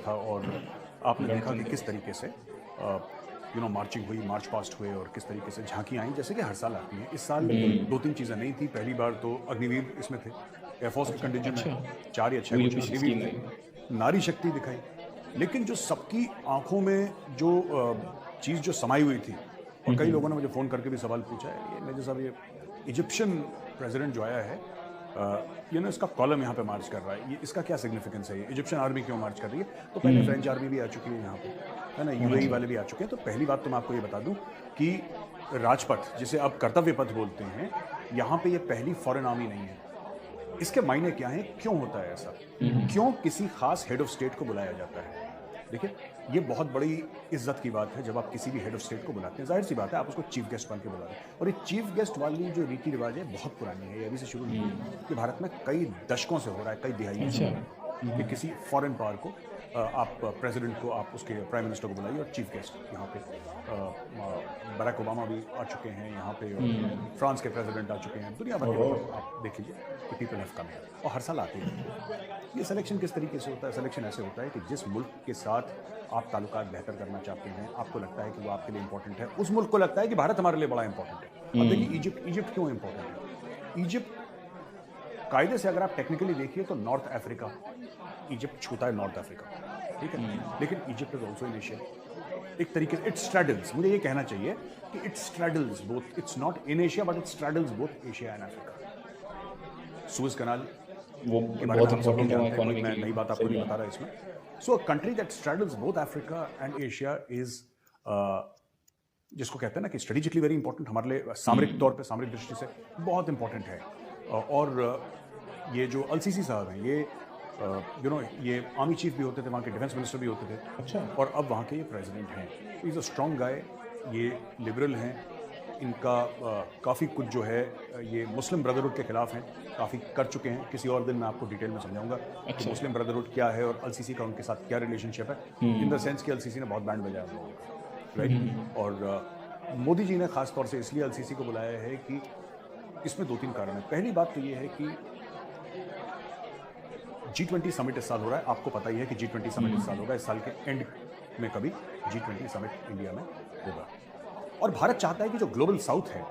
था और आपने देखा कि किस तरीके से मार्चिंग हुई, मार्च पास्ट हुए और किस तरीके से झांकियाँ आई, जैसे कि हर साल आती हैं। इस साल दो तीन चीज़ें नहीं थी। पहली बार तो अग्निवीर इसमें थे, एयरफोर्स के कंटिजेंट अच्छा, में 4 या 6 वो कुछ यूपीसी अग्निवीर स्कीम थे। आई। नारी शक्ति दिखाई, लेकिन जो सबकी आंखों में जो चीज़ जो समाई हुई थी, और कई लोगों ने मुझे फ़ोन करके भी सवाल पूछा है, ये मेजर साहब, ये इजिप्शियन प्रेसिडेंट जो आया है, इसका कॉलम यहाँ पे मार्च कर रहा है, ये इसका क्या सिग्निफिकेंस है, ये इजिप्शियन आर्मी क्यों मार्च कर रही है? तो पहले फ्रेंच आर्मी भी आ चुकी है यहाँ पे, है ना, यूएई वाले भी आ चुके हैं। तो पहली बात तो मैं आपको ये बता दूं कि राजपथ, जिसे अब कर्तव्य पथ बोलते हैं, यहाँ पे ये पहली फॉरेन आर्मी नहीं है। इसके मायने क्या हैं, क्यों होता है ऐसा, क्यों किसी खास हेड ऑफ स्टेट को बुलाया जाता है? देखिए, ये बहुत बड़ी इज्जत की बात है जब आप किसी भी हेड ऑफ स्टेट को बुलाते हैं। जाहिर सी बात है, आप उसको चीफ गेस्ट बन के बुला रहे हैं, और ये चीफ गेस्ट वाली जो रीति रिवाज है बहुत पुरानी है, ये अभी से शुरू नहीं है। ये भारत में कई दशकों से हो रहा है, कई दिहाइयों से हो रहा है कि किसी फॉरेन पावर को आप प्रेसिडेंट को, आप उसके प्राइम मिनिस्टर को बुलाइए और चीफ गेस्ट। यहाँ पे बराक ओबामा भी आ चुके हैं यहाँ पे, और फ्रांस के प्रेसिडेंट आ चुके हैं, दुनिया भर के आप देख लीजिए कि पीपल हैव कम हियर, और हर साल आते हैं। ये सिलेक्शन किस तरीके से होता है? सिलेक्शन ऐसे होता है कि जिस मुल्क के साथ आप ताल्लुकात बेहतर करना चाहते हैं, आपको लगता है कि वो आपके लिए इंपॉर्टेंट है, उस मुल्क को लगता है कि भारत हमारे लिए बड़ा इंपॉर्टेंट है। अब देखिए, इजिप्ट क्यों इंपॉर्टेंट है? इजिप्ट कायदे से अगर आप टेक्निकली देखिए तो नॉर्थ अफ्रीका, इजिप्ट छूता है नॉर्थ अफ्रीका, ठीक है, लेकिन Egypt is also in Asia. एक तरीके से इट स्ट्रैडल्स, मुझे ये कहना चाहिए कि it straddles both, it's not in Asia but it straddles both Asia and Africa. Suez canal वो के बारे में बहुत हम सब इंपॉर्टेंट है जानते हैं, इकोनॉमी कोई के मैं लिए। नई बात आपको सही नहीं बात। बता रहा इसमें। So a country that straddles both Africa and Asia is, जिसको कहते हैं ना कि स्ट्रेटेजिकली वेरी इंपॉर्टेंट, हमारे लिए सामरिक तौर पे, सामरिक दृष्टि से बहुत इंपॉर्टेंट है। और ये जो अलसीसी साहब हैं, ये ये आर्मी चीफ भी होते थे, वहाँ के डिफेंस मिनिस्टर भी होते थे, अच्छा। और अब वहाँ के ये प्रेसिडेंट हैं। इज़ अ स्ट्रॉन्ग गाय, ये लिबरल हैं, इनका काफ़ी कुछ जो है ये मुस्लिम ब्रदरहुड के खिलाफ हैं, काफ़ी कर चुके हैं। किसी और दिन मैं आपको डिटेल में समझाऊंगा कि मुस्लिम ब्रदरहुड क्या है और अलसीसी का उनके साथ क्या रिलेशनशिप है, इन द सेंस कि अलसीसी ने बहुत बैंड बजाया हम लोगों का, राइट। और मोदी जी ने खास तौर से इसलिए अलसीसी को बुलाया है कि इसमें 2-3 कारण है। पहली बात तो ये है कि G20 समिट इस साल हो रहा है, आपको पता ही है कि G20 समिट इस साल होगा, इस साल के एंड में कभी G20 समिट इंडिया में होगा, और भारत चाहता है कि जो ग्लोबल साउथ है,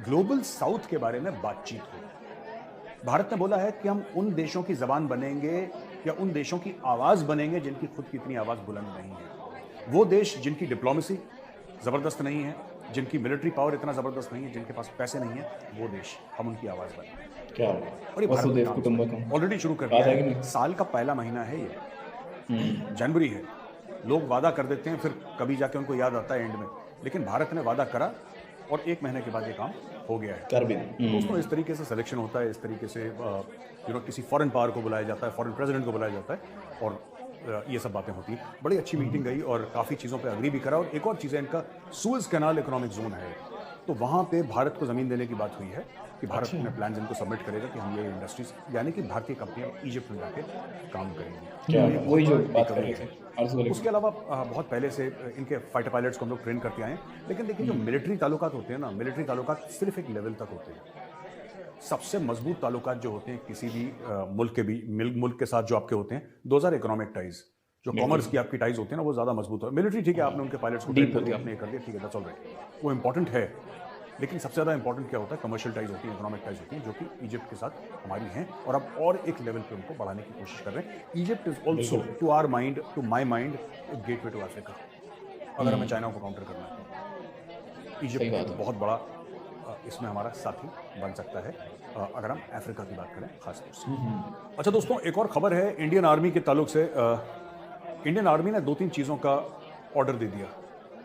ग्लोबल साउथ के बारे में बातचीत हो। भारत ने बोला है कि हम उन देशों की जबान बनेंगे या उन देशों की आवाज बनेंगे जिनकी खुद की इतनी आवाज बुलंद नहीं है। वो देश जिनकी डिप्लोमेसी जबरदस्त नहीं है, जिनकी मिलिट्री पावर इतना जबरदस्त नहीं है, जिनके पास पैसे नहीं है, वो देश हम उनकी आवाज बनेंगे। क्या और ये वसुदेव कुटुंबकम ऑलरेडी शुरू कर दिया है। साल का पहला महीना है ये, जनवरी है। लोग वादा कर देते हैं, फिर कभी जाके उनको याद आता है एंड में, लेकिन भारत ने वादा करा और 1 महीने के बाद ये काम हो गया है। कर भी दोस्तों, इस तरीके से सिलेक्शन होता है, इस तरीके से किसी फॉरेन पावर को बुलाया जाता है, फॉरेन प्रेसिडेंट को बुलाया जाता है, और ये सब बातें होती हैं। बड़ी अच्छी मीटिंग गई और काफ़ी चीज़ों पे अग्री भी करा। और एक और चीज़ है, इनका सुएज कैनाल इकोनॉमिक जोन है, तो वहाँ पे भारत को ज़मीन देने की बात हुई है कि भारत अपने प्लान इनको सबमिट करेगा कि हम ये इंडस्ट्रीज, यानी कि भारतीय कंपनियां इजिप्ट में जाके काम करेंगी। क्या वही जो बात कर रहे थे। उसके अलावा बहुत पहले से इनके फाइटर पायलट्स को हम लोग ट्रेन करते आए हैं, लेकिन देखिए जो मिलिट्री ताल्लुकात होते हैं ना, मिलिट्री ताल्लुकात सिर्फ एक लेवल तक होते हैं। सबसे मजबूत ताल्लुकात जो होते हैं किसी भी मुल्क के साथ जो आपके होते हैं, दोज आर इकोनॉमिक टाइज। जो कॉमर्स की आपकी टाइज होती है ना, वो ज्यादा मजबूत है। मिलिट्री ठीक है, आपने उनके पायलट्स को ट्रेन कर दिया, आपने ये कर दिया, ठीक है, दैट्स ऑलराइट, वो इंपॉर्टेंट है। लेकिन सबसे ज़्यादा इंपॉर्टेंट क्या होता है? कमर्शियल टाइज होती है, इकोनॉमिक टाइज होती हैं, जो कि इजिप्ट के साथ हमारी हैं, और अब और एक लेवल पे उनको बढ़ाने की कोशिश कर रहे हैं। Egypt is also to our mind, to my mind, gateway to Africa. अगर हमें चाइना को काउंटर करना है, इजिप्ट बहुत बड़ा इसमें हमारा साथी बन सकता है, अगर हम अफ्रीका की बात करें खास तौर से। अच्छा दोस्तों, एक और खबर है इंडियन आर्मी के ताल्लुक से। इंडियन आर्मी ने 2-3 चीज़ों का ऑर्डर दे दिया।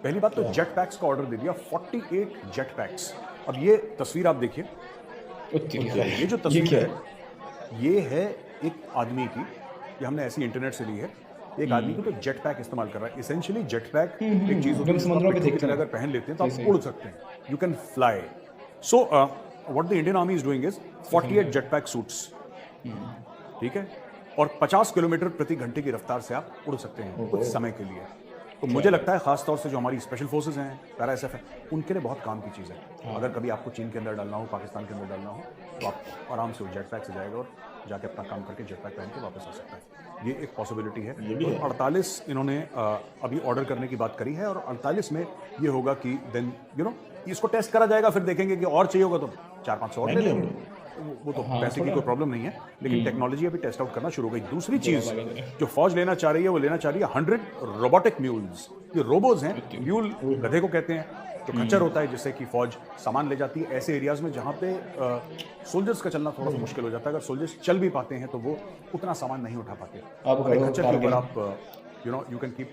पहली बात तो जेट पैक्स का ऑर्डर दे दिया, 48 जेट पैक्स। अब ये तस्वीर आप देखिए, ये जो तस्वीर है, ये है एक आदमी की, ये हमने ऐसी इंटरनेट से ली है। एक आदमी को तो जेट पैक इस्तेमाल कर रहा है। इसेंशियली जेट पैक एक चीज होती है जिसको अगर पहन लेते हैं तो आप उड़ सकते हैं, you can fly. So what the Indian army is doing is 48 jet pack suits, ठीक है, और 50 किलोमीटर प्रति घंटे की रफ्तार से आप उड़ सकते हैं कुछ समय के लिए। तो मुझे लगता है खास तौर से जो हमारी स्पेशल फोर्सेज हैं, पैरा एसएफ है, उनके लिए बहुत काम की चीज़ है। अगर कभी आपको चीन के अंदर डालना हो, पाकिस्तान के अंदर डालना हो, तो आप आराम से जैक पैक से जाएगा और जाके अपना काम करके जेट पैक पहन के वापस आ सकता है। ये एक पॉसिबिलिटी है। ये भी है। 48 इन्होंने अभी ऑर्डर करने की बात करी है और 48 में ये होगा कि देन इसको टेस्ट करा जाएगा, फिर देखेंगे कि और चाहिए होगा तो 400-500 और ले लेंगे। वो तो पैसे की कोई प्रॉब्लम नहीं है, लेकिन टेक्नोलॉजी अभी टेस्ट आउट करना शुरू हो गई। दूसरी चीज जो फौज लेना चाह रही है, वो लेना चाह रही है 100 रोबोटिक म्यूल्स। ये रोबोज हैं, म्यूल गधे को कहते हैं, जो खच्चर होता है जिससे कि फौज सामान ले जाती है ऐसे एरियाज में जहां पे सोल्जर्स का चलना थोड़ा सा मुश्किल हो जाता है। अगर सोल्जर्स चल भी पाते हैं तो वो उतना सामान नहीं उठा पाते। खच्चर के ऊपर आप यू कैन कीप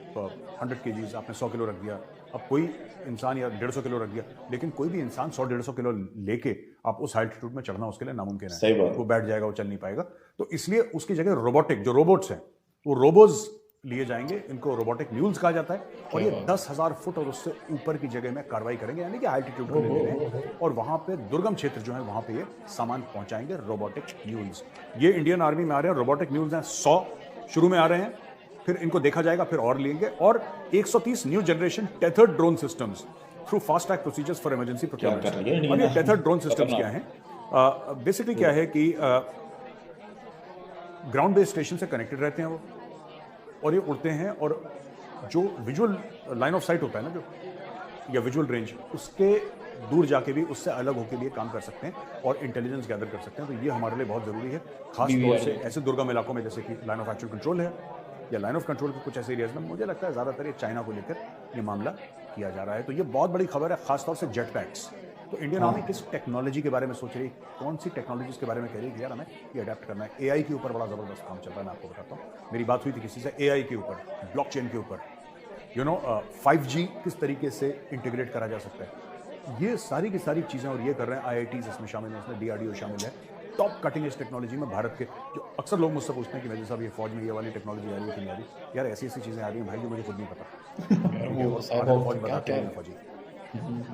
100 kgs, आपने 100 किलो रख दिया। अब कोई इंसान या 150 किलो रख दिया, लेकिन कोई भी इंसान 100-150 किलो लेके आप उस एल्टीट्यूड में चढ़ना उसके लिए नामुमकिन है। सही बात। वो बैठ जाएगा, वो चल नहीं पाएगा। तो इसलिए उसकी जगह रोबोटिक जो रोबोट्स हैं वो रोबोज लिए जाएंगे। इनको रोबोटिक म्यूल्स कहा जाता है और ये 10,000 फुट और उससे ऊपर की जगह में कार्रवाई करेंगे, यानी कि एल्टीट्यूड को ले रहे हैं और वहां पे दुर्गम क्षेत्र जो है वहां पे ये सामान पहुंचाएंगे। रोबोटिक म्यूल्स ये इंडियन आर्मी में आ रहे हैं। रोबोटिक म्यूल्स हैं 100 शुरू में आ रहे हैं, फिर इनको देखा जाएगा, फिर और लेंगे। और 130 new generation tethered drone systems through fast track procedures for emergency procurement. और ये टेथर्ड ड्रोन सिस्टम्स क्या हैं? बेसिकली क्या है कि ग्राउंड बेस्ड स्टेशन से कनेक्टेड रहते हैं वो, और ये उड़ते हैं और जो विजुअल लाइन ऑफ साइट होता है ना, जो या विजुअल रेंज, उसके दूर जाके भी उससे अलग होकर भी काम कर सकते हैं और इंटेलिजेंस गैदर कर सकते हैं। तो ये हमारे लिए बहुत जरूरी है, खास तौर से ऐसे दुर्गम इलाकों में जैसे कि लाइन ऑफ एक्चुअल कंट्रोल है या लाइन ऑफ कंट्रोल के कुछ ऐसे एरियाज में। मुझे लगता है ज्यादातर ये चाइना को लेकर ये मामला किया जा रहा है। तो ये बहुत बड़ी खबर है, खासतौर से जेट पैक्स। तो इंडियन आर्मी किस टेक्नोलॉजी के बारे में सोच रही है, कौन सी टेक्नोलॉजीज के बारे में कह रही है कि यार हमें ये अडेप्ट करना है। एआई के ऊपर बड़ा जबरदस्त काम चल रहा है, मैं आपको बताता हूँ। मेरी बात हुई थी किसी से एआई के ऊपर, ब्लॉकचेन के ऊपर, 5G किस तरीके से इंटीग्रेट करा जा सकता है। ये सारी की सारी चीजें और ये कर रहे हैं IITs इसमें शामिल है, इसमें DRDO शामिल है। टॉप कटिंग एज टेक्नोलॉजी में भारत के, जो अक्सर लोग मुझसे पूछते हैं कि मेरे साहब ये फौज में ये वाली टेक्नोलॉजी आ रही है कि नहीं आ रही। यार ऐसी ऐसी चीजें आ रही हैं भाई जो मुझे खुद नहीं पता। फौज बताते हैं फौजी,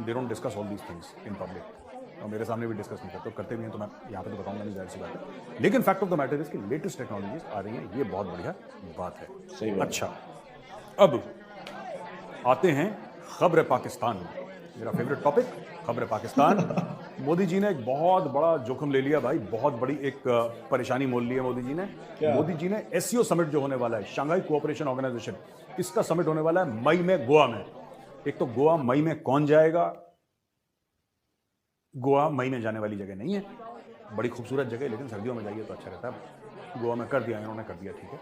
they don't discuss all these things in public, और मेरे सामने भी डिस्कस नहीं करते, करते भी हैं तो मैं यहाँ पे तो बताऊंगा नहीं, जाहिर सी बात है। लेकिन fact of the matter is कि लेटेस्ट टेक्नोलॉजीज आ रही हैं, ये बहुत बढ़िया बात है। सही बात। अच्छा, अब आते हैं खबर पाकिस्तान, मेरा फेवरेट टॉपिक, खबर पाकिस्तान। मोदी जी ने एक बहुत बड़ा जोखिम ले लिया भाई, बहुत बड़ी एक परेशानी मोल ली है मोदी जी ने। मोदी जी ने SCO समिट जो होने वाला है, शंघाई कोऑपरेशन ऑर्गेनाइजेशन, इसका समिट होने वाला है मई में गोवा में। एक तो गोवा मई में कौन जाएगा? गोवा मई में जाने वाली जगह नहीं है, बड़ी खूबसूरत जगह है, लेकिन सर्दियों में जाइए तो अच्छा रहता है। गोवा में कर दिया इन्होंने, कर दिया, ठीक है।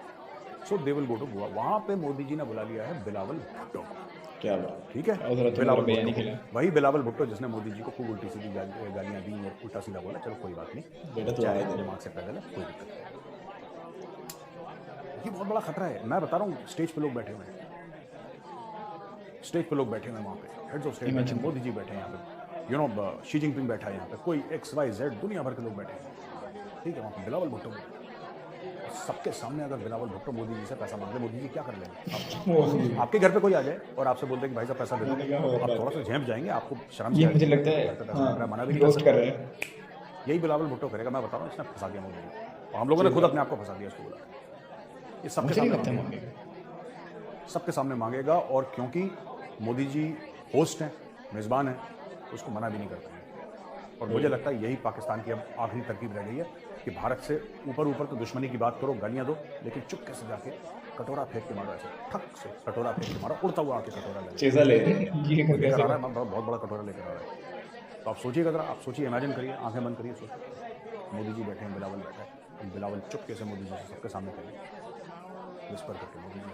So they will go to Goa. वहां पे मोदी जी ने बुला लिया है बिलावल भुट्टो को। क्या बात, ठीक है, बिलावल भुट्टो, वही बिलावल भुट्टो जिसने मोदी जी को खूब उल्टी सीधी गालियां दी और उल्टा सीधा बोला। चलो कोई बात नहीं, बेटा तो चाहे दिमाग से पैदल है, कोई दिक्कत नहीं। ये बहुत बड़ा खतरा है, मैं बता रहा हूँ। स्टेज पे लोग बैठे हुए हैं, स्टेज पे लोग बैठे हुए हैं, वहाँ पे हेड्स ऑफ स्टेट बैठे, मोदी जी बैठे हैं यहाँ पे, शी जिनपिंग बैठा है यहाँ पे, कोई XYZ दुनिया भर के लोग बैठे हैं, ठीक है। वहाँ पे बिलावल भुट्टो, सबके सामने अगर बिलावल भुट्टो मोदी जी से पैसा मांगते, मोदी जी क्या कर लेंगे? आपके घर पे कोई आ जाए और आपसे बोलते हैं कि भाई साहब पैसा दे दो, आप थोड़ा सा झेप जाएंगे, आपको शर्म ये मुझे लगता है मना भी नहीं कर रहे हैं। यही बिलावल भुट्टो करेगा, मैं बता रहा हूँ। इसने फंसा दिया मोदी जी, और हम लोगों ने खुद अपने आप को फंसा दिया इसको बोला। ये सबके सामने मांगेगा, और क्योंकि मोदी जी होस्ट हैं, मेजबान हैं, तो उसको मना भी नहीं करते हैं। और मुझे लगता है यही पाकिस्तान की अब आखिरी तरकीब रह गई है कि भारत से ऊपर ऊपर तो दुश्मनी की बात करो, गालियां दो, लेकिन चुपके से जाके कटोरा फेंक के मारो, ऐसे ठक से कटोरा फेंक के मारो, उड़ता हुआ आके कटोरा लेकर आ रहा है, बहुत बड़ा कटोरा लेकर आ रहा है। तो आप सोचिएगा जरा, आप सोचिए, इमेजिन करिए, आंखें बंद करिए, सोचिए मोदी जी बैठे हैं, बिलावल बैठा है, बिलावल चुपके से मोदी जी से सबके सामने करिए, विस्पर करके मोदी जी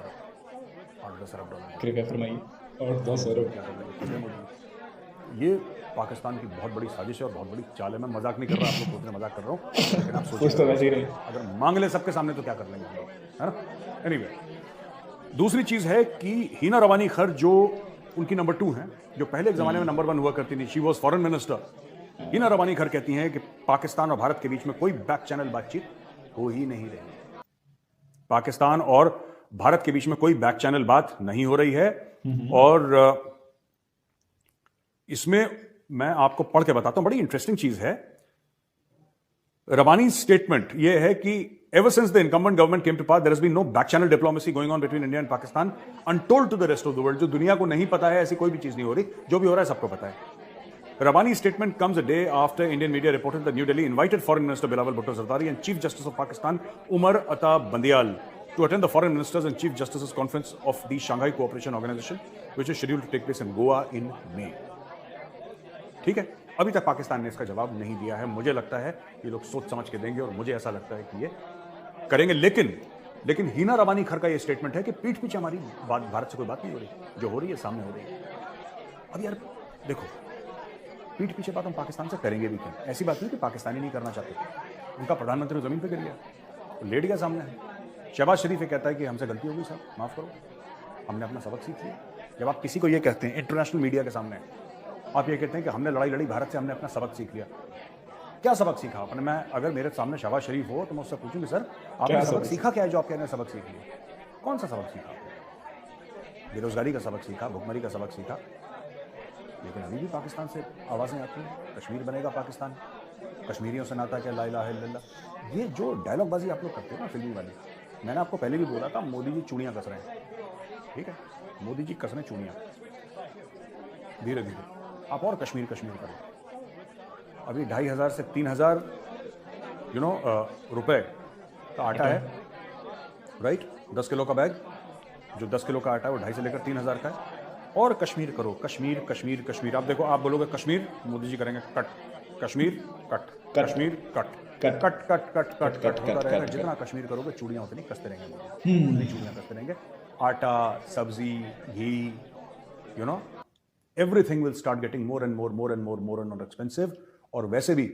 $8-10 अरब कृपया फरमाइए। और 10 अरब ये पाकिस्तान की बहुत बड़ी साजिश है और बहुत बड़ी चाल है। मैं मजाक नहीं कर रहा, आप लोग सोच रहे मजाक कर रहा हूँ, लेकिन आप सोचिए अगर मांग ले सबके सामने तो क्या कर लेंगे हम लोग, है ना। एनीवे, दूसरी चीज है कि हिना रवानी खर, जो उनकी नंबर 2 हैं, जो पहले एक जमाने में नंबर 1 हुआ करती थी, she was foreign minister. Hina Rabbani Khar कहती हैं कि पाकिस्तान और भारत के बीच में कोई बैक चैनल बातचीत हो ही नहीं रही। पाकिस्तान और भारत के बीच में कोई बैक चैनल बात नहीं हो रही है। और इसमें मैं आपको पढ़ के बताता हूं, बड़ी इंटरेस्टिंग चीज है। रवानी स्टेटमेंट यह है कि ever since the incumbent government came to power, there has been no back channel diplomacy going on between India and Pakistan, untold to the rest of the world. जो दुनिया को नहीं पता है, ऐसी कोई भी चीज नहीं हो रही, जो भी हो रहा है सबको पता है। Rabani's statement comes a day after Indian media reported that New Delhi invited Foreign Minister Bilawal Bhutto Zardari and Chief Justice of Pakistan Umar Ata Bandial to attend the Foreign Ministers and Chief Justices Conference of the Shanghai Cooperation Organization, which is scheduled to take place in Goa in May. ठीक है, अभी तक पाकिस्तान ने इसका जवाब नहीं दिया है। मुझे लगता है ये लोग सोच समझ के देंगे और मुझे ऐसा लगता है कि ये करेंगे। लेकिन हीना रबानी खर का ये स्टेटमेंट है कि पीठ पीछे हमारी बात, भारत से कोई बात नहीं हो रही, जो हो रही है सामने हो रही है। अब यार देखो, पीठ पीछे बात हम पाकिस्तान से करेंगे भी क्यों? ऐसी बात नहीं कि पाकिस्तानी नहीं करना चाहते, उनका प्रधानमंत्री जमीन पे गिर गया, लेट गया सामने है। शहबाज शरीफ ये कहता है कि हमसे गलती हो गई साहब, माफ करो, हमने अपना सबक सीख लिया। जब आप किसी को ये कहते हैं इंटरनेशनल मीडिया के सामने, आप ये कहते हैं कि हमने लड़ाई लड़ी भारत से, हमने अपना सबक सीख लिया, क्या सबक सीखा आपने? मैं अगर मेरे सामने शहबाज शरीफ हो तो मैं उससे पूछूंगी, सर आपने सबक सीखा क्या है जो आप कह रहे हैं सबक सीख लिया? कौन सा सबक सीखा? बेरोजगारी का सबक सीखा, भुखमरी का सबक सीखा? लेकिन अभी भी पाकिस्तान से आवाज़ें आती हैं, कश्मीर बनेगा पाकिस्तान, कश्मीरियों से नाता क्या, ला इलाहा इल्लल्लाह। ये जो डायलॉगबाजी आप लोग करते हो ना फिल्मी वाली, मैंने आपको पहले भी बोला था, मोदी जी चूड़ियाँ कस रहे हैं, ठीक है, मोदी जी कस रहे हैं चूड़ियाँ, धीरे धीरे आप और कश्मीर करो। अभी 2500 से 3000 रुपए का आटा है, राइट, 10 किलो का बैग, जो 10 किलो का आटा है वो 2.5 से लेकर 3000 का है। और कश्मीर करो, कश्मीर। आप देखो, आप बोलोगे कश्मीर, मोदी जी करेंगे cut, Kashmir cut, Kashmir cut, cut होता रहेगा। जितना कश्मीर करोगे चूड़ियाँ उतनी कसते रहेंगे, उतनी चूड़ियाँ कसते रहेंगे। Atta, sabzi, ghee, everything will start getting more and more expensive. और वैसे भी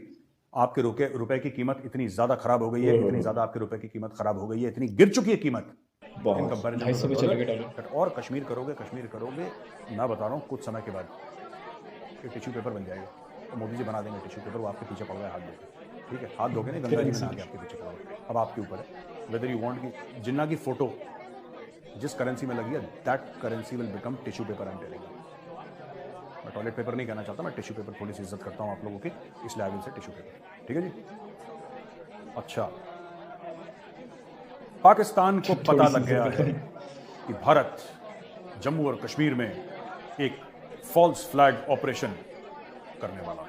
आपके रुपए की कीमत इतनी ज्यादा खराब हो गई है, इतनी ज्यादा आपके रुपए की कीमत खराब हो गई है, इतनी गिर चुकी है कीमत इन कंपैरिजन। और कश्मीर करोगे, मैं बता रहा हूँ कुछ समय के बाद ये टिश्यू पेपर बन जाएगा, तो मोदी जी बना देंगे टिश्यू पेपर, वो आपके पीछे पड़ गए हाथ धोके, ठीक है, हाथ धोके नहीं, गंगा जी में नहा के आपके पीछे पड़ा हुआ। अब आपके ऊपर है वेदर यू वांट की जिन्ना की फोटो जिस करेंसी में लगी है, that currency will become tissue paper. I am telling you, मैं टॉयलेट पेपर नहीं कहना चाहता, मैं टिश्यू पेपर थोड़ी सी इज्जत करता हूँ आप लोगों की, इसलिए I will say tissue paper, ठीक है जी। अच्छा, पाकिस्तान को पता लग गया है कि भारत जम्मू और कश्मीर में एक फॉल्स फ्लैग ऑपरेशन करने वाला है।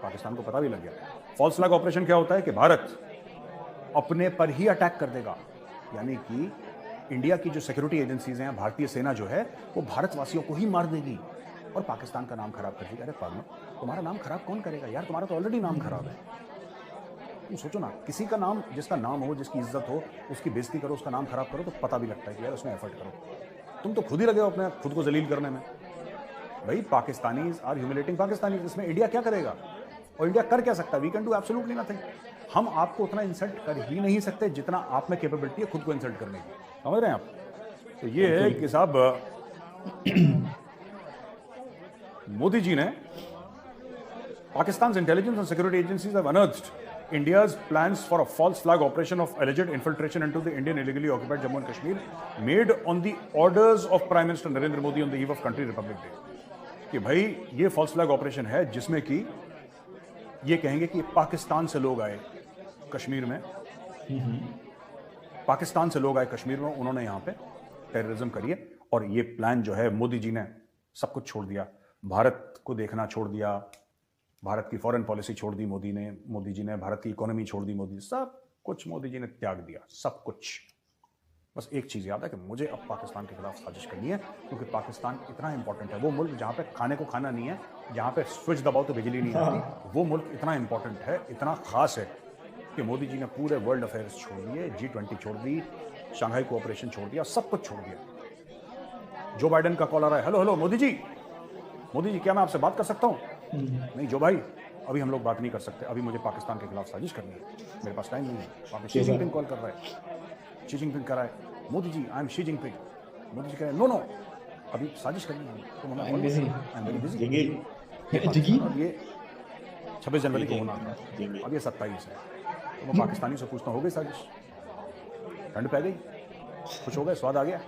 पाकिस्तान को पता भी लग गया। फॉल्स फ्लैग ऑपरेशन क्या होता है कि भारत अपने पर ही अटैक कर देगा, यानी कि इंडिया की जो सिक्योरिटी एजेंसीज हैं, भारतीय सेना जो है, वो भारतवासियों को ही मार देगी और पाकिस्तान का नाम खराब कर देगी। अरे पागल, तुम्हारा नाम खराब कौन करेगा यार? तुम्हारा तो ऑलरेडी नाम खराब है। तुम सोचो ना, किसी का नाम, जिसका नाम हो, जिसकी इज्जत हो, उसकी बेइज्जती करो, उसका नाम खराब करो, तो पता भी लगता है कि यार उसमें एफर्ट करो। तुम तो खुद ही लगे हो अपने खुद को जलील करने में। भाई पाकिस्तानीज आर ह्यूमिलेटिंग पाकिस्तानी, इसमें इंडिया क्या करेगा? और इंडिया कर क्या सकता है? We can do absolutely nothing. हम आपको उतना इंसल्ट कर ही नहीं सकते जितना आप में कैपेबिलिटी है खुद को इंसल्ट करने की, समझ रहे हैं आप? तो ये है कि साहब मोदी जी ने, Pakistan intelligence and security agencies have unearthed India's plans for a false flag operation of alleged infiltration into the Indian illegally occupied Jammu and Kashmir made on the orders of Prime Minister Narendra Modi on the eve of Country Republic Day. कि भाई ये false flag operation है जिसमें कि ये कहेंगे कि पाकिस्तान से लोग आए कश्मीर में, पाकिस्तान से लोग आए कश्मीर में, उन्होंने यहाँ पे टेररिज्म करी है। और ये प्लान जो है, मोदी जी ने सब कुछ छोड़ दिया, भारत को देखना छोड़ दिया, भारत की फॉरेन पॉलिसी छोड़ दी मोदी जी ने, भारत की इकोनॉमी छोड़ दी सब कुछ मोदी जी ने त्याग दिया, सब कुछ। बस एक चीज़ याद है कि मुझे अब पाकिस्तान के खिलाफ साजिश करनी है, क्योंकि पाकिस्तान इतना इंपॉर्टेंट है, वो मुल्क जहाँ पे खाने को खाना नहीं है, जहाँ पे स्विच दबाओ तो बिजली नहीं आती, वो मुल्क इतना इंपॉर्टेंट है, इतना खास है कि मोदी जी ने पूरे वर्ल्ड अफेयर्स छोड़ दिए, G20 छोड़ दी, शंघाई कोऑपरेशन छोड़ दिया, सब कुछ छोड़ दिया। जो बाइडेन का कॉल आ रहा है, हेलो मोदी जी, क्या मैं आपसे बात कर सकता हूँ? नहीं जो भाई, अभी हम लोग बात नहीं कर सकते, अभी मुझे पाकिस्तान के खिलाफ साजिश करनी है, मेरे पास टाइम नहीं है। वहाँ पे शी जिनपिंग कॉल कर रहा है, शी जिनपिंग कर रहा है, Modi ji I am Xi Jinping. Modi ji कह रहे हैं नो अभी साजिश करनी है, तो आई एम वेरी बिजी। और ये 26 जनवरी को होना था, अब ये 27 है, तो मैं पाकिस्तानी से पूछता हूँ, हो गई साजिश? ठंड पै गई? खुश हो गए? स्वाद आ गया?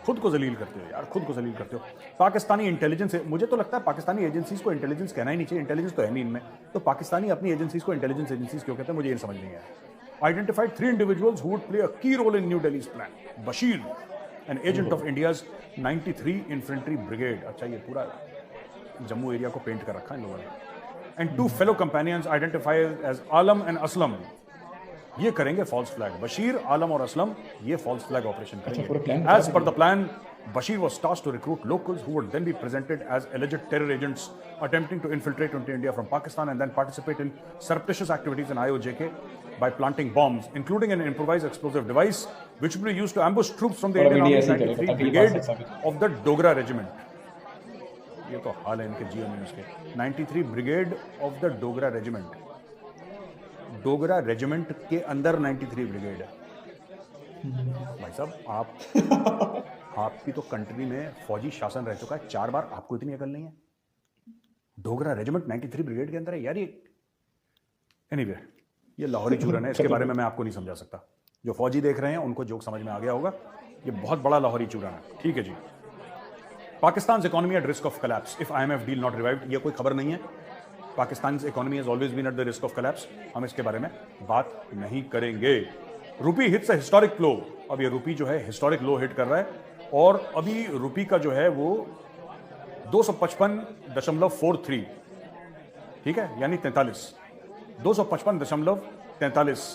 खुद को जलील करते हो यार, खुद को जलील करते हो। पाकिस्तानी इंटेलिजेंस, मुझे तो लगता है पाकिस्तानी एजेंसीज को इंटेलिजेंस कहना ही नहीं चाहिए, इंटेलिजेंस तो है नहीं इनमें, तो पाकिस्तानी अपनी एजेंसीज को इंटेलिजेंस एजेंसीज क्यों कहते हैं, मुझे ये समझ नहीं आया। Identified 3 individuals who would play a key role in New Delhi's plan. Bashir, an agent of India's 93 infantry brigade. अच्छा, ये पूरा जम्मू एरिया को पेंट कर रखा है इन लोगों ने। And 2 fellow companions identified as Alam and Aslam, ये करेंगे फॉल्स फ्लैग। बशीर, आलम और असलम ये फॉल्स फ्लैग ऑपरेशन पूरा करेंगे। plan as per the plan, Bashir was tasked to recruit locals who would then be presented as alleged terror agents attempting to infiltrate into India from Pakistan and then participate in surreptitious activities in IOJK by planting bombs, including an improvised explosive device which will be used to ambush troops from the और Indian अभी Army's ऐसे ही चलेगा 93 ताकि ये बात Brigade साबित हो। of the Dogra Regiment। ये तो हाल है इनके जियो न्यूज के। 93 brigade of the Dogra regiment. Dogra regiment के अंदर 93 ब्रिगेड है। भाई साहब, आपकी तो कंट्री में फौजी शासन रह चुका है 4 बार, आपको इतनी अकल नहीं है? डोगरा रेजिमेंट 93 ब्रिगेड के अंदर है यार ये। एनीवे, ये लाहौरी चूरन है, इसके बारे में मैं आपको नहीं समझा सकता। जो फौजी देख रहे हैं उनको जोक समझ में आ गया होगा। ये बहुत बड़ा लाहौरी चूरन है। ठीक है जी। Pakistan economy at risk of collapse if IMF deal not revived, ये कोई खबर नहीं है। Pakistan economy has always been at the risk of collapse, हम इसके बारे में बात नहीं करेंगे। रुपी हिट्स अ हिस्टोरिक लो, अब ये रुपी जो है हिस्टोरिक लो हिट कर रहा है और अभी रुपी का जो है वो 255.43, ठीक है, यानी 43, 255.43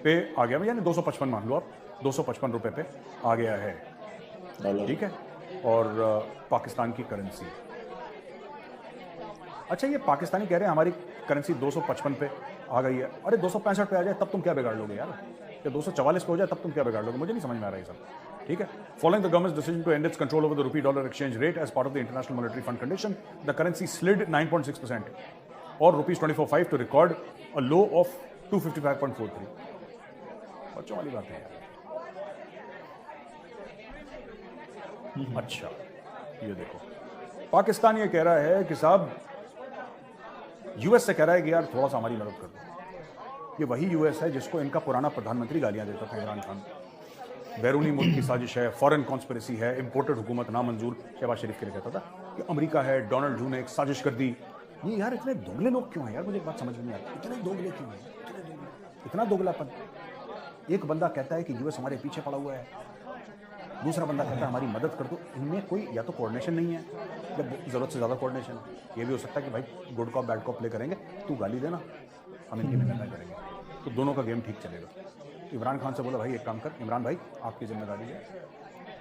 पे आ गया, यानी 255 मान लो आप, 255 रुपए पे आ गया है, ठीक है। और पाकिस्तान की करेंसी, अच्छा ये पाकिस्तानी कह रहे हैं हमारी करेंसी 255 पे आ गई है। अरे 265 पे आ जाए तब तुम क्या बिगाड़ लोगे यार, या 244 पे हो जाए तब तुम क्या बिगाड़ लोगे, मुझे नहीं समझ में आ रहा है सब, ठीक है। Following the government's decision to end its control over the rupee dollar exchange rate as part of the International Monetary Fund condition, the currency slid 9.6% or ₹24.5 to record a low of 255.43। बच्चों वाली बात है यार। अच्छा ये देखो, पाकिस्तान ये कह रहा है कि साहब, यूएस से कह रहा है कि यार थोड़ा सा हमारी मदद कर दो। ये वही यूएस है जिसको इनका पुराना प्रधानमंत्री गालियां देता था, इमरान खान। बैरूनी मुल्क की साजिश है, फॉरेन कॉन्स्पिरेसी है, इंपोर्टेड हुकूमत नामंजूर, शहबाज शरीफ के लिए कहता था कि अमेरिका है, डोनाल्ड जू ने एक साजिश कर दी। ये यार इतने दोगले लोग क्यों हैं यार, मुझे एक बात समझ में नहीं आती, इतने दोगले क्यों हैं, इतना दोगलापन। एक बंदा कहता है कि यूएस हमारे पीछे पड़ा हुआ है, दूसरा बंदा कहता है हमारी मदद कर दो। इनमें कोई या तो कोऑर्डिनेशन नहीं है या ज़रूरत से ज़्यादा कोऑर्डिनेशन है। ये भी हो सकता है कि भाई good cop bad cop play करेंगे, तू गाली देना, हम इनकी मिन्नत करेंगे, तो दोनों का गेम ठीक चलेगा। इमरान खान से बोला भाई एक काम कर, इमरान भाई आपकी जिम्मेदारी है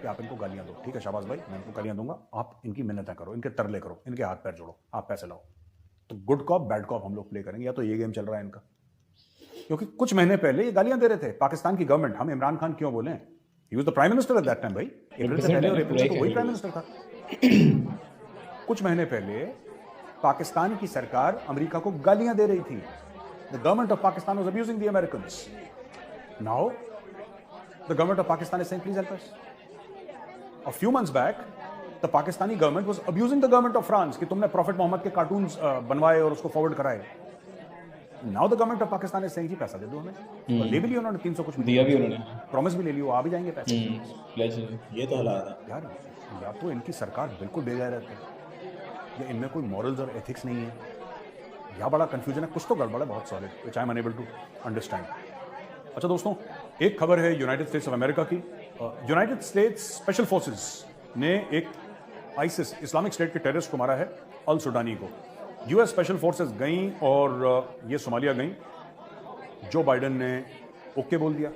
कि आप इनको गालियाँ दो, ठीक है शाबाश भाई, मैं इनको गालियाँ दूंगा, आप इनकी मिन्नतें करो, इनके तरले करो, इनके हाथ पैर जोड़ो, आप पैसे लाओ। तो गुड कॉप बैड कॉप हम लोग प्ले करेंगे, या तो ये गेम चल रहा है इनका। क्योंकि कुछ महीने पहले ये गालियां दे रहे थे पाकिस्तान की गवर्नमेंट, हम इमरान खान क्यों बोले, he was the prime minister at that time भाई, अप्रैल से पहले और अप्रैल से तो वही प्राइम मिनिस्टर था। कुछ महीने पहले पाकिस्तान की सरकार अमेरिका को गालियां दे रही थी। The government of Pakistan was abusing the Americans. Now the government of Pakistan is saying please help us. A few months back the Pakistani government was abusing the government of France कि तुमने प्रॉफिट मोहम्मद के कार्टून्स बनवाए और उसको फॉरवर्ड कराए। Now the government of Pakistan is saying जी पैसा दे दो हमें, और ले भी लिया उन्होंने, 300 कुछ दिया भी उन्होंने, प्रॉमिस भी ले लियो, आ भी जाएंगे पैसे। ये तो हालात है यार या तो इनकी सरकार बिल्कुल बेगैरत है, या इनमें कोई मॉरल्स और एथिक्स नहीं है, या बड़ा कंफ्यूजन है, कुछ तो गड़बड़ है बहुत solid, which I am unable to understand. अच्छा दोस्तों, एक खबर है यूनाइटेड स्टेट्स ऑफ अमेरिका की। यूनाइटेड स्टेट्स स्पेशल फोर्सेस ने एक आइसिस इस्लामिक स्टेट के टेररिस्ट को मारा है, अल सुडानी को। यूएस स्पेशल फोर्सेस गई और ये सोमालिया गई। जो बाइडन ने ओके बोल दिया,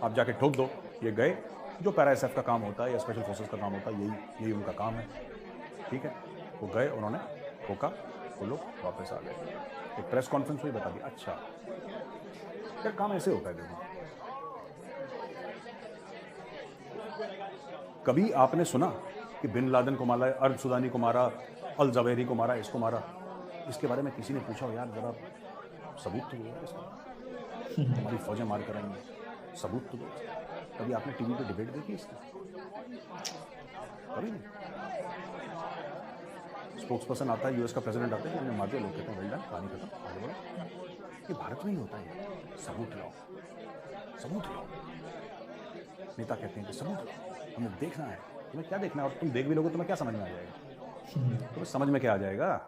आप जाके ठोक दो, ये गए। जो पैरा एसएफ का काम होता है या स्पेशल फोर्सेस का काम होता है, यही उनका काम है, ठीक है। वो गए, उन्होंने ठोका, वो लोग वापस आ गए। एक प्रेस कॉन्फ्रेंस हुई, बता दिया। अच्छा यार काम ऐसे होता है। देखो, कभी आपने सुना कि बिन लादेन को मारा, अल सुदानी को मारा, अल जवेरी को मारा, इसको मारा, इसके बारे में किसी ने पूछा हो यार जरा सबूत तो दो यार इसका, हमारी फौजें मार कराएंगे, सबूत तो दो। कभी आपने टीवी पे डिबेट देखी इसकी? कभी नहीं। स्पोक्स पर्सन आता है, यूएस का प्रेसिडेंट आता है, हमने मार दिया, लोग कहते हैं वेल डन, कहानी खत्म, आगे बढ़ो। ये भारत में ही होता है, सबूत लाओ, सबूत लाओ। नेता कहते हैं कि सबूत लाओ, हमें देखना है। तुम्हें क्या देखना है, और तुम देख भी लोगे तुम्हें क्या समझ में आ जाएगा? तुम्हें समझ में क्या आ जाएगा?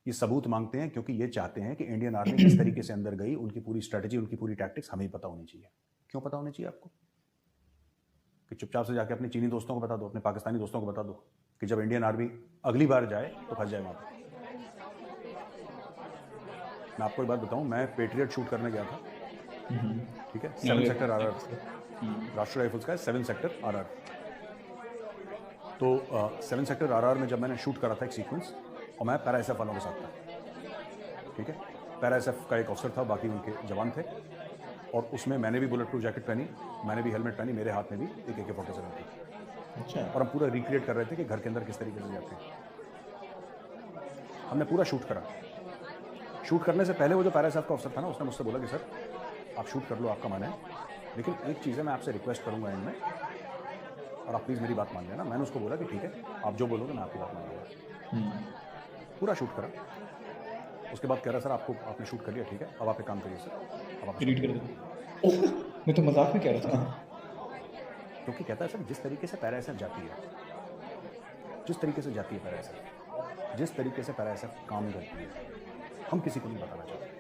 ये सबूत मांगते हैं क्योंकि ये चाहते हैं कि इंडियन आर्मी किस तरीके से अंदर गई, उनकी पूरी स्ट्रेटजी, उनकी पूरी टैक्टिक्स हमें पता होनी चाहिए। क्यों पता होनी चाहिए आपको? कि चुपचाप से जाके अपने चीनी दोस्तों को बता दो, अपने पाकिस्तानी दोस्तों को बता दो कि जब इंडियन आर्मी अगली बार जाए तो फंस जाए वहाँ पर। मैं आपको एक बात बताऊँ, मैं पेट्रियट शूट करने गया था, ठीक है, 7 सेक्टर RR, राष्ट्रीय राइफल्स का है 7 सेक्टर RR। तो 7 सेक्टर RR में जब मैंने शूट करा था एक सीक्वेंस, और मैं पैरा SF वालों के साथ था, ठीक है। पैरा SF का एक ऑफिसर था, बाकी उनके जवान थे, और उसमें मैंने भी बुलेट प्रूफ जैकेट पहनी, मैंने भी हेलमेट पहनी, मेरे हाथ में भी एक AK-47 थी। अच्छा। और हम पूरा रिक्रिएट कर रहे थे कि घर के अंदर किस तरीके से जाते हैं। हमने पूरा शूट करा। शूट करने से पहले वो जो पैरा SF का ऑफिसर था ना, उसने मुझसे बोला कि सर आप शूट कर लो, आपका मन है, लेकिन एक चीज़ है, मैं आपसे रिक्वेस्ट करूंगा एंड में, और आप प्लीज़ मेरी बात मान लेना। मैंने उसको बोला कि ठीक है, आप जो बोलोगे मैं आपकी बात मान लूँगा। पूरा शूट करा। उसके बाद कह रहा सर आपने शूट कर लिया, ठीक है, अब आप एक काम करिए सर, अब आप डिलीट कर दो। ओह, मैं तो मजाक में कह रहा था। क्योंकि कहता है सर जिस तरीके से पैरा SF जाती है, जिस तरीके से जाती है पैरा SF, जिस तरीके से पैरा SF काम करती है, हम किसी को नहीं बताना चाहते।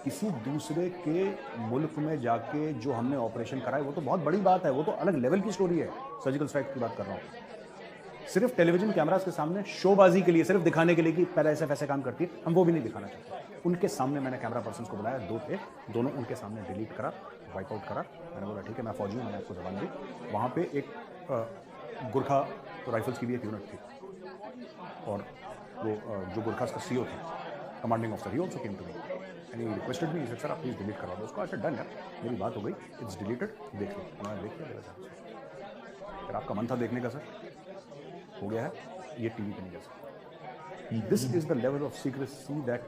किसी दूसरे के मुल्क में जाके जो हमने ऑपरेशन करा है वो तो बहुत बड़ी बात है, वो तो अलग लेवल की स्टोरी है। सर्जिकल स्ट्राइक की बात कर रहा हूँ। सिर्फ टेलीविजन कैमरास के सामने शोबाजी के लिए, सिर्फ दिखाने के लिए कि पैरा SF ऐसे काम करती है, हम वो भी नहीं दिखाना चाहते। उनके सामने मैंने कैमरा पर्सन को बुलाया, 2 थे, दोनों उनके सामने डिलीट करा, वाइप आउट करा। मैंने बोला ठीक है, मैं फौजी हूँ, मैंने आपको जबान दी। वहाँ पे एक गुरखा राइफल्स की भी एक यूनिट थी, और वो जो गुरखास का CO था, commanding officer, he also came to me and he requested me, sir आप प्लीज डिलीट करा दो उसको। अच्छा डन यार, मेरी बात हो गई, इट्स डिलीटेड, देख लो। मैंने देख लिया, फिर आपका मन था देखने का सर, हो गया है, ये टीवी पे नहीं जा सकता। This is the level of secrecy that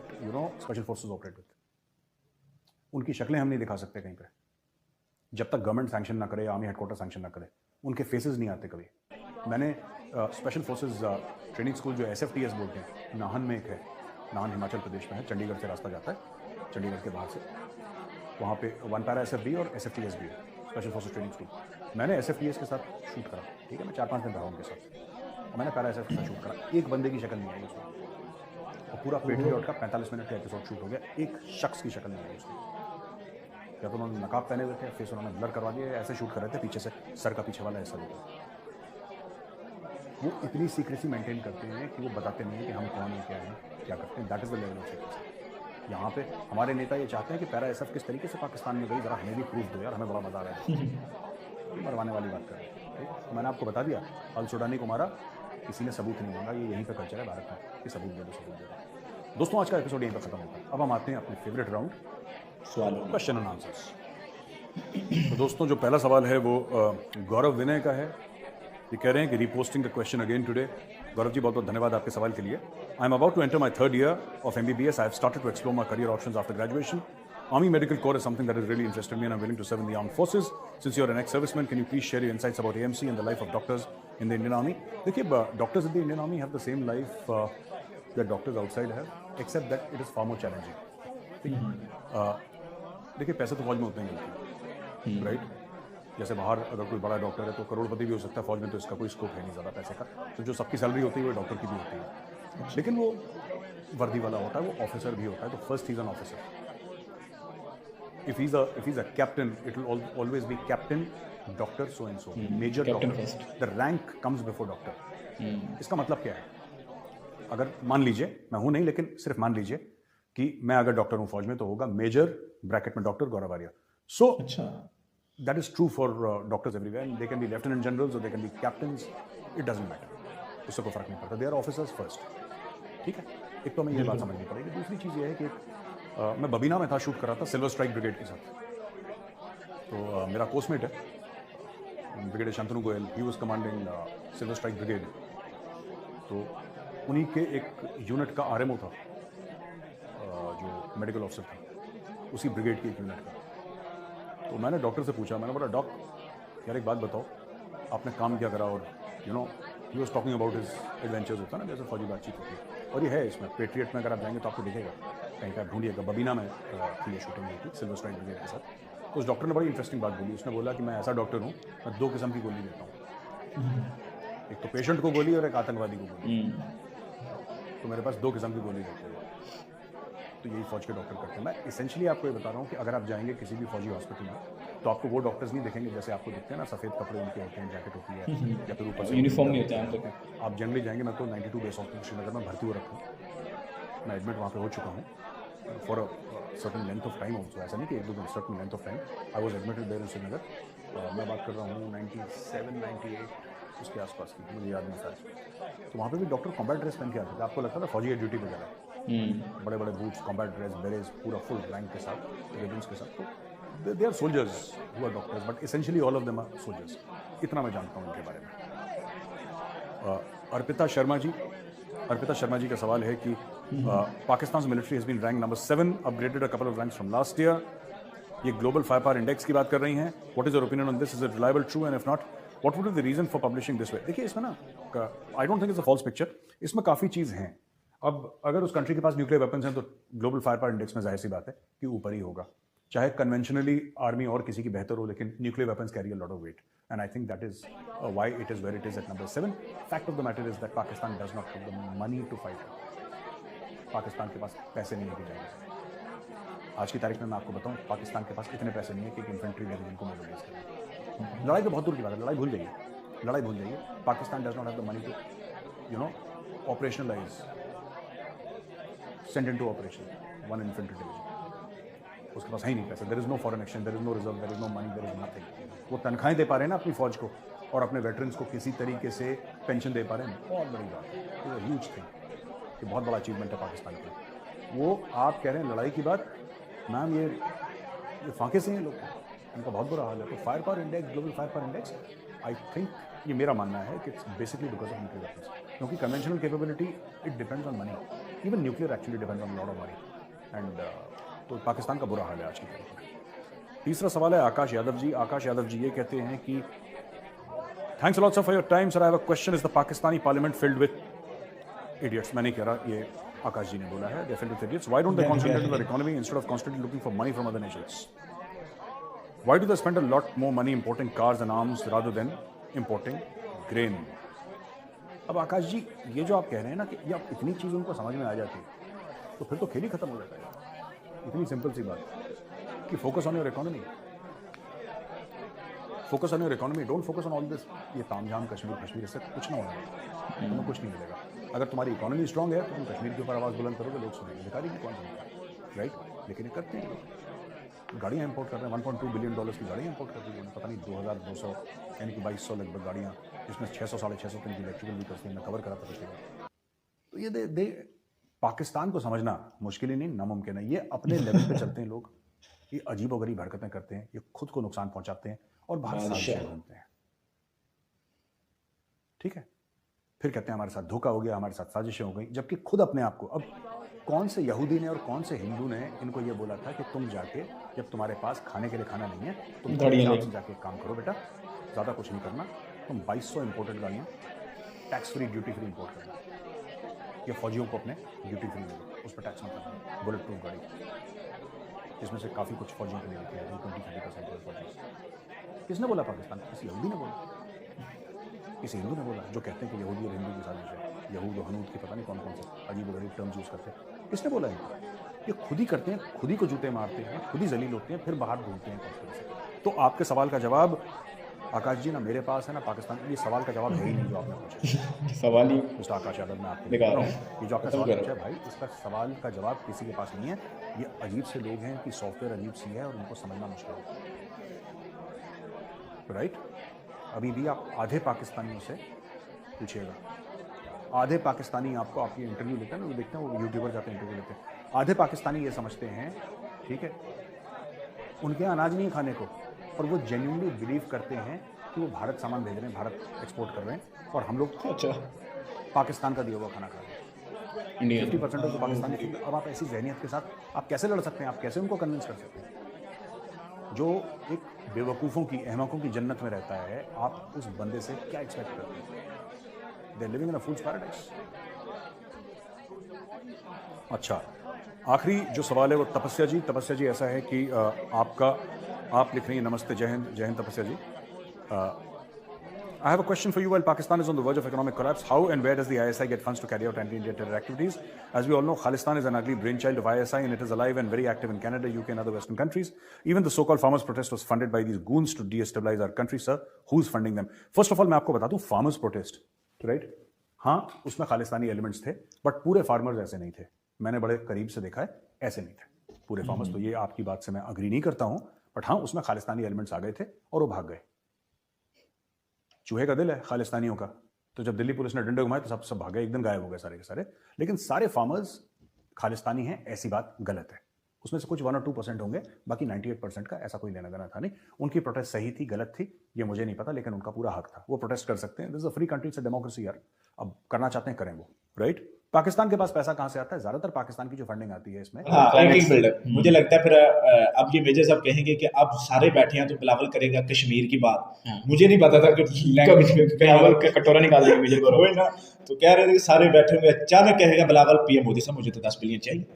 special forces operate with. उनकी शक्लें हम नहीं दिखा सकते कहीं पे, जब तक गवर्नमेंट सैंक्शन ना करे, आर्मी हेडक्वार्टर सैंक्शन ना करे। उनके फेसेस नहीं आते कभी। मैंने स्पेशल फोर्सेस ट्रेनिंग स्कूल जो SFTS बोलते हैं, नाहन में एक है, नाहन हिमाचल प्रदेश में है, चंडीगढ़ से रास्ता जाता है, चंडीगढ़ के बाहर से, वहाँ पे 1 पैरा SF भी और SFTS भी है, स्पेशल फोर्सेस ट्रेनिंग स्कूल। मैंने SFTS के साथ शूट करा, ठीक है, मैं 4-5 दिन रहा उनके साथ, और मैंने पैरा SF के साथ शूट करा। एक बंदे की शक्ल नहीं आई उसमें, और पूरा पेट्रियट का 45 मिनट का एपिसोड शूट हो गया, एक शख्स की शक्ल नहीं आई उसमें। या तो उन्होंने नकाब पहने हुए थे, फेस उन्होंने ब्लर करवा दिया, ऐसे शूट कर रहे थे, पीछे से सर का पीछे वाला ऐसा होता। वो इतनी सीक्रेसी मेंटेन करते हैं कि वो बताते नहीं हैं कि हम कौन हैं, क्या हैं, क्या करते हैं। That is the level of secrecy. यहाँ पे हमारे नेता ये चाहते हैं कि पैरा SF किस तरीके से पाकिस्तान में गई, ज़रा हमें भी प्रूफ दो यार, हमें बड़ा मजा आ रहा है। मरवाने वाली बात कर रहे हैं। मैंने आपको बता दिया, अल सुडानी को मारा, किसी ने सबूत नहीं मांगा, ये यहीं पर कल्चर है भारत में कि सबूत दे दो, सबूत दे दो। दोस्तों आज का एपिसोड यहीं पर खत्म होता है। अब हम आते हैं अपने फेवरेट राउंड, सवालों, क्वेश्चन एंड आंसर्स। तो दोस्तों जो पहला सवाल है वो गौरव विनय का है। ये कह रहे हैं कि reposting the question again today. Gaurav ji बहुत बहुत धन्यवाद आपके सवाल के लिए। I am about to enter my 3rd year of MBBS। I have started to explore my career options after graduation. Army Medical Corps is something that has really interested me and I'm willing to serve in the armed forces. Since you're an ex-serviceman, can you please share your insights about AMC and the life of doctors in the Indian Army? देखिए, doctors in the Indian Army have the same life that doctors outside have, except that it is far more challenging. देखिए पैसे तो फौज में उतने ही मिलते हैं, right? जैसे बाहर अगर कोई बड़ा डॉक्टर है तो करोड़पति भी हो सकता है, फौज में तो इसका कोई स्कोप है नहीं ज़्यादा पैसे का। तो जो सबकी सैलरी होती है वो डॉक्टर की भी होती है, लेकिन वो वर्दी वाला होता है, वो ऑफिसर भी होता है। तो first he is an officer. If he's a captain, it will always be captain, doctor, so and so, major Captain doctor. first. The rank comes before doctor. इसका मतलब क्या है? अगर मान लीजिए, मैं हूं नहीं लेकिन सिर्फ मान लीजिए कि मैं अगर डॉक्टर हूं फौज में, तो होगा मेजर ब्रैकेट में डॉक्टर गौरव आर्या। So अच्छा, that is true for doctors everywhere. And they can be lieutenant generals or they can be captains. It doesn't matter. उससे कोई फर्क नहीं पड़ता। They are officers first. ठीक है? एक तो हमें ये बात समझनी पड़ेगी। दूसरी चीज़ ये है कि मैं बबीना में था, शूट कर रहा था सिल्वर स्ट्राइक ब्रिगेड के साथ। तो मेरा कोर्समेट है brigadier Shantanu Goyal, he was commanding silver strike brigade. तो उन्हीं के एक यूनिट का RMO था, जो मेडिकल ऑफिसर था, उसी ब्रिगेड की एक यूनिट का। तो मैंने डॉक्टर से पूछा, मैंने बोला डॉक यार एक बात बताओ, आपने काम क्या करा? और he was talking about his adventures, होता है ना जैसे फौजी बातचीत होती है, और ये है इसमें पेट्रियट में अगर आप जाएंगे तो आपको दिखेगा, कहीं पर ढूंढिएगा। बबीना में थी ये शूटिंग हुई थी सिल्वर स्ट्राइक ब्रिगेड के साथ। तो उस डॉक्टर ने बड़ी इंटरेस्टिंग बात बोली। उसने बोला कि मैं ऐसा डॉक्टर हूँ, मैं 2 किस्म की गोली देता हूँ, एक तो पेशेंट को गोली और एक आतंकवादी को गोली। तो मेरे पास 2 किस्म की गोली देते हैं। तो यही फौज के डॉक्टर करते हैं। मैं इसेंशियली आपको ये बता रहा हूँ कि अगर आप जाएंगे किसी भी फौजी हॉस्पिटल में तो आपको वो डॉक्टर्स नहीं दिखेंगे जैसे आपको दिखते हैं ना, सफ़ेद कपड़े उनके होते हैं, जैकेट होती है या फिर ऊपर से यूनिफॉर्म नहीं होता है हम लोग। आप जनरली जाएंगे। मैं तो 92 बेस ऑफ श्रीनगर में भर्ती हो रखा हूँ, मैं एडमिट वहाँ पे हो चुका हूँ for a certain length of time also, ऐसा नहीं कि एक दो दिन, certain length of time I was admitted there in Srinagar. मैं बात कर रहा हूँ 97 98 उसके आसपास की, मुझे याद नहीं था। तो वहाँ पे भी डॉक्टर कॉम्बैट ड्रेस पहन के आते थे, आपको लगता था फौजी ड्यूटी पे जा रहा है, बड़े बड़े बूट्स, कॉम्बैट ड्रेस, बेरेज, पूरा फुल रैंक के साथ, रिबन्स के साथ। तो they are soldiers who are doctors, but essentially all of them are soldiers. इतना मैं जानता हूँ उनके बारे में। अर्पिता शर्मा जी का सवाल है कि Pakistan military has been rank number 7, upgraded a couple of ranks from last year. ये ग्लोबल फायर पावर इंडेक्स की बात कर रही हैं। What is your opinion on this, is it reliable, true, and if not what would be the reason for publishing this way? देखिए इसमें ना, I don't think it's a false picture, इसमें काफ़ी चीज़ हैं। अब अगर उस कंट्री के पास न्यूक्लियर वेपन्स हैं तो ग्लोबल फायर पावर इंडेक्स में जाहिर सी बात है कि ऊपर ही होगा, चाहे कन्वेंशनली आर्मी और किसी की बेहतर हो, लेकिन nuclear weapons carry a lot of weight, and I think that is why it is where it is at number 7। Fact of the matter is that Pakistan does not have the money to fight. Pakistan के पास पैसे नहीं है कि जाएंगे। आज की तारीख में मैं आपको बताऊं, पाकिस्तान के पास इतने पैसे नहीं है कि एक इन्फेंट्री डिवीजन को मोबिलाइज करें। लड़ाई तो बहुत दूर की बात है, लड़ाई भूल जाइए। Pakistan does not have the money to, you know, operationalise, send into operation one infantry division. उसके पास है ही नहीं पैसे, there is no foreign exchange, there is no reserve, there is no money, there is nothing. वो तनख्वाहें दे पा रहे हैं ना अपनी फौज को, और अपने वेटरन्स को किसी तरीके से पेंशन दे पा रहे हैं, बहुत बड़ी बात है, ह्यूज थिंग, ये बहुत बड़ा अचीवमेंट है पाकिस्तान का। वो आप कह रहे हैं लड़ाई की बात, मैम ये फांके से हैं लोग, इनका बहुत बुरा हाल है। तो fire power index, global fire power index, I think ये मेरा मानना है कि it's basically because of nuclear weapons, क्योंकि conventional capability it depends on money, even nuclear actually depends on lot of money, and तो पाकिस्तान का बुरा हाल है आज की तारीख में। तीसरा सवाल है आकाश यादव जी ये कहते हैं कि thanks a lot sir for your time sir, I have a question, is the Pakistani parliament filled with idiots? मैं नहीं कह रहा, ये आकाश जी ने बोला है, they filled with idiots. Why don't they concentrate on their economy instead of constantly looking for money from other nations? Why do they spend a lot more money importing cars and arms rather than importing grain? अब आकाश जी ये जो आप कह रहे हैं ना कि ये अब इतनी चीज़ उनको समझ में आ जाती है तो फिर तो खेल ही खत्म हो जाता है। इतनी सिंपल सी बात कि focus on your economy, focus on your economy, don't focus on all this, ये तामझाम कश्मीर, इससे कुछ ना होगा, तुम्हें कुछ नहीं मिलेगा। अगर तुम्हारी इकोनॉमी स्ट्रांग है तो तुम कश्मीर के ऊपर आवाज़ बुलंद करोगे, लोग सुनेंगे, भिखारी की कौन सुनेगा, राइट? लेकिन ये करते हैं लोग, गाड़ियाँ इंपोर्ट कर रहे हैं, $1.2 बिलियन की गाड़ियाँ इंपोर्ट कर दी, पता नहीं 2200 यानी कि 2200 लगभग गाड़ियाँ, जिसमें 600 650 टन की इलेक्ट्रिकल व्हीकल्स थी, मैं कवर करा था पिछले बार। तो ये दे पाकिस्तान को समझना मुश्किल ही नहीं, नामुमकिन है। ये अपने लेवल पे चलते हैं लोग, ये अजीबोगरीब हरकतें करते हैं, ये खुद को नुकसान पहुंचाते हैं और बाहर साजिशें बनते हैं, ठीक है? फिर कहते हैं हमारे साथ धोखा हो गया, हमारे साथ साजिशें हो गई, जबकि खुद अपने आप को, अब कौन से यहूदी ने और कौन से हिंदू ने इनको ये बोला था कि तुम जाके, जब तुम्हारे पास खाने के लिए खाना नहीं है, तुम से जाके काम करो बेटा, ज़्यादा कुछ नहीं करना, तुम 2200 इंपोर्टेड गाड़ियाँ tax free, duty free import करना, या फौजियों को अपने ड्यूटी फ्री मिले, उस पर टैक्स मत करना, बुलेट प्रूफ गाड़ी, जिसमें से काफ़ी कुछ फौजियों के लिए लिखे हैं, 20-30% फौजी। किसने बोला? पाकिस्तान, किसी यहूदी ने बोला, किसी हिंदू ने बोला, जो कहते हैं कि यहूदी और हिंदू की साजिश है, यहूद और हनूद की पता नहीं कौन कौन से अजीब गरीब टर्म्स यूज़ करते हैं। किसने बोला है? ये खुद ही करते हैं, खुद ही को जूते मारते हैं, खुद ही जलील होते हैं, फिर बाहर ढूंढते हैं कॉन्फ्रेंस। तो आपके सवाल का जवाब आकाश जी ना मेरे पास है ना पाकिस्तान, ये सवाल का जवाब है ही नहीं जो आपने पूछा। सवाल ही मिस्टर आकाश यादव, मैं आपको बता रहा हूँ, ये जो आपने सवाल पूछा है भाई, इसका सवाल का जवाब किसी के पास नहीं है। ये अजीब से लोग हैं कि सॉफ्टवेयर अजीब सी है और उनको समझना मुश्किल है, राइट? अभी भी आप आधे पाकिस्तानियों से पूछिएगा, आधे पाकिस्तानी आपको आपकी इंटरव्यू लेते हैं ना, वो देखते हैं, वो यूट्यूबर जाते हैं इंटरव्यू लेते हैं, आधे पाकिस्तानी ये समझते हैं, ठीक है, उनके यहाँ अनाज नहीं है खाने को, और वो जेन्युइनली बिलीव करते हैं कि वो भारत सामान भेज रहे हैं, भारत एक्सपोर्ट कर रहे हैं, और हम लोग अच्छा पाकिस्तान का दिया हुआ खाना खा रहे हैं। 50% तो पाकिस्तानी फूड। अब आप ऐसी जहनियत के साथ आप कैसे लड़ सकते हैं? आप कैसे उनको कन्विंस कर सकते हैं? जो एक बेवकूफ़ों की, अहमकों की जन्नत में रहता है, आप उस बंदे से क्या एक्सपेक्ट करते हैं? They living in a fool's paradise. अच्छा, आखिरी जो सवाल है वो तपस्या जी ऐसा है कि आप लिख रही हैं, नमस्ते, जय हिंद तपस्या जी। I have a question for you. While Pakistan is on the verge of economic collapse, how and where does the ISI get funds to carry out anti-Indian terror activities? As we all know, Khalistan is an ugly brainchild of ISI, and it is alive and very active in Canada, UK, and other Western countries. Even the so-called farmers' protest was funded by these goons to destabilize our country. Sir, who's funding them? First of all, मैं आपको बता दूं, farmers' protest, right? हाँ, उसमें Khalistani elements थे, but पूरे farmers ऐसे नहीं थे. मैंने बड़े करीब से देखा है, ऐसे नहीं थे पूरे फार्मर्स. तो ये आपकी बात से मैं अग्री नहीं करता हूं, बट हाँ, उसमें खालिस्तानी एलिमेंट्स आ गए थे और वो भाग गए. चूहे का दिल है खालिस्तानियों का, तो जब दिल्ली पुलिस ने डंडे घुमाए तो सब भाग गए, एकदम गायब हो गए सारे के सारे. लेकिन सारे फार्मर्स खालिस्तानी हैं, ऐसी बात गलत है. उसमें से कुछ 1 और 2% होंगे, बाकी 98% का ऐसा कोई लेना देना था नहीं. उनकी प्रोटेस्ट सही थी, गलत थी, ये मुझे नहीं पता, लेकिन उनका पूरा हक था. वो प्रोटेस्ट कर सकते हैं. This is a free country, it's a democracy यार. अब करना चाहते हैं करें वो, राइट? पाकिस्तान के पास पैसा कहां से आता है? ज्यादातर पाकिस्तान की जो फंडिंग आती है इसमें, हाँ, रैंकिंग बिल्डर. मुझे लगता है फिर अब ये मेजर साहब कहेंगे कि अब सारे बैठे हैं तो बिलावल करेगा कश्मीर की बात. मुझे नहीं पता था कि बिलावल का कटोरा निकाल देंगे मेजर गौरव. वही ना, तो कह रहे थे कि सारे बैठे होंगे, अचानक कहेगा बिलावल पीएम मोदी साहब मुझे तो 10 बिलियन चाहिए.